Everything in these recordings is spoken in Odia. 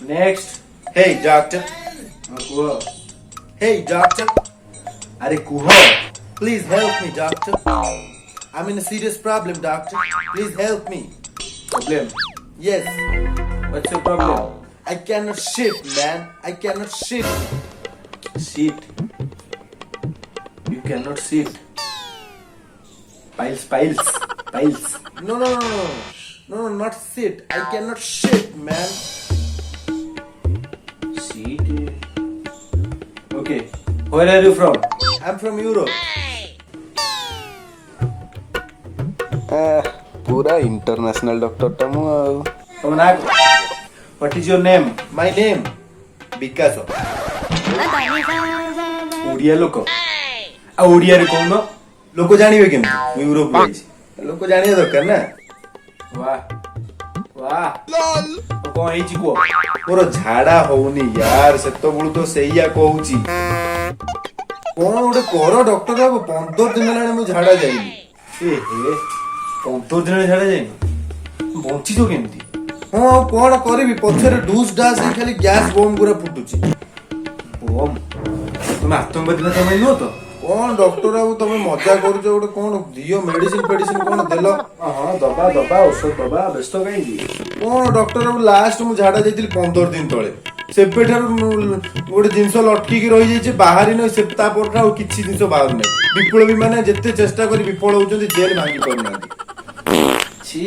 Next. Hey doctor. Kuho. Hey doctor. Are kuho. Please help me doctor. I'm in a serious problem doctor. Please help me. Problem. Yes. What's your problem? I cannot shit man. I cannot shit. Sit. You cannot sit. Piles. No, not sit. I cannot shit man. Sit. Okay. Where are you from? I'm from Europe. पूरा इंटरनेशनल डॉक्टर टा मु आउ Come on. What is your name? My name Bikaso. Odia ଲୋକ ଆଉ ଓଡ଼ିଆରେ କହୁନ ଲୋକ ଜାଣିବେ କେମିତି ମୁଁ ୟୁରୋପ ଯାଇଛି ଲୋକ ଜାଣିବା ଦରକାର ନା ୱାହ କଣ ହେଇଛି କୁହ ମୋର ଝାଡା ହଉନି ୟାର ସେତେବେଳୁ ତ ସେଇଆ କହୁଛି କଣ ଗୋଟେ କର ଡକ୍ଟର ବାବୁ 15 ଦିନ ହେଲାଣି ମୁଁ ଝାଡା ଯାଇନି ଏ ହେ 15 ଦିନ ଝାଡ଼ା ଯାଇନି ବଞ୍ଚିଛ କେମିତି ହଁ ଆଉ କଣ କରିବି ପଛରେ ଡୁସ୍ ଡାସ୍ ହେଇ ଖାଲି ଗ୍ୟାସ୍ ବମ୍ ଗୁରା ଫୁଟୁଛି ବମ୍ ତମେ ଆତଙ୍କବାଦୀ ନା ତମେ ନୁହ ତ କଣ ଡକ୍ଟର ବାବୁ ତମେ ମଜା କରୁଛ ଗୋଟେ କଣ ଦିଅ ମେଡିସିନ ଫେଡିସିନ କଣ ଦେଲ ହଁ ଦବା ଔଷଧ ଦବା ବ୍ୟସ୍ତ କାହିଁକି କଣ ଡକ୍ଟର ବାବୁ ଲାଷ୍ଟ ମୁଁ ଝାଡା ଯାଇଥିଲି 15 ଦିନ ତଳେ ସେବେଠାରୁ ଗୋଟେ ଜିନିଷ ଲଟକିକି ରହିଯାଇଛି ବାହାରି ନାହିଁ ସେ ତା ପରଠୁ ଆଉ କିଛି ଜିନିଷ ବାହାରୁ ନାହିଁ ବିପ୍ଳବୀ ମାନେ ଯେତେ ଚେଷ୍ଟା କରି ବିଫଳ ହଉଛନ୍ତି ଜେଲ ଭାଙ୍ଗି ପାରୁନାହାନ୍ତି ଛି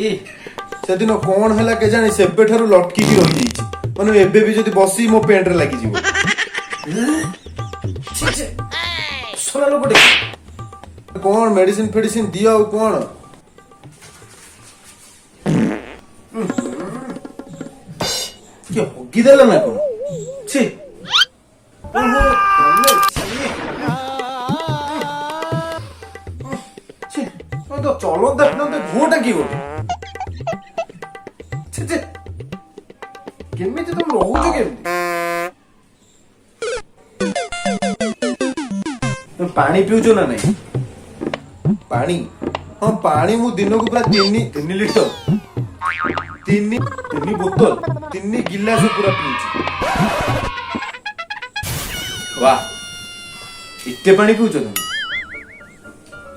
ସେଦିନ କଣ ହେଲା କେଜାଣି ସେବେଠାରୁ ଲଟକିକି ରହିଯାଇଛି ମାନେ ଏବେ ବି ଯଦି ବସି ମୋ ପେଣ୍ଟରେ ଲାଗିଯିବ ଶୋଲା ଲୋକଟେ କଣ ମେଡିସିନ ଫେଡିସିନ ଦିଅ ଆଉ କଣ କିଏ ହଗିଦେଲା ନା କଣ ଛି ଚଲନ୍ତା ଫିରନ୍ତା ଘୁଅଟା କିଏ ଗୋଟେ କେମିତି ତମେ ରହୁଛ କେମିତି ତମେ ପାଣି ପିଉଛ ନା ନାଇଁ ପାଣି ହଁ ପାଣି ମୁଁ ଦିନକୁ ପୁରା 3 ଲିଟର ତିନି ବୋତଲ 3 ଗିଲାସ ପୁରା ପିଉଛି वाह ଏତେ ପାଣି ପିଉଛ ତମେ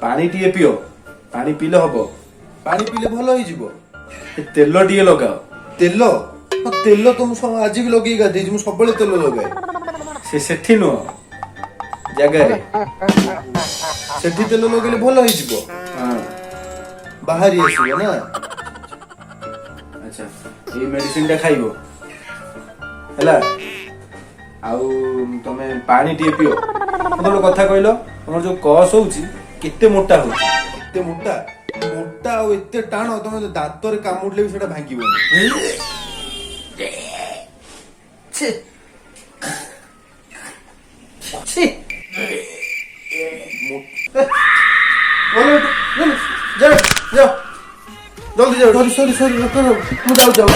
ପାଣି ଟିକେ ପିଅ ପାଣି ପିଇଲେ ହବ ପାଣି ପିଇଲେ ଭଲ ହେଇଯିବ ଏ ତେଲ ଟିକେ ଲଗାଅ ତେଲ ହଁ ତେଲ ତ ମୁଁ ଆଜି ବି ଲଗେଇ ଗାଧେଇଛି ମୁଁ ସବୁବେଳେ ତେଲ ଲଗାଏ ସେ ସେଠି ନୁହଁ ଜାଗାରେ ସେଠି ତେଲ ଲଗେଇଲେ ଭଲ ହେଇଯିବ ହଁ ବାହାରି ଆସିବ ନା ଆଚ୍ଛା ଏଇ ମେଡିସିନ ଟା ଖାଇବ ହେଲା ଆଉ ତମେ ପାଣି ଟିକେ ପିଅ ମତେ ଗୋଟେ କଥା କହିଲ ତମର ଯୋଉ କସ୍ ହଉଛି କେତେ ମୋଟା ହଉଛି ଏତେ ମୋଟା ମୋଟା ଆଉ ଏତେ ଟାଣ ତମେ ଦାନ୍ତରେ କାମୁଡିଲେ ବି ସେଟା ଭାଙ୍ଗିବନି ଛି ଛି ଜଲ୍ଦି ଯାଅ ସରି ମୁଁ ଯାଉ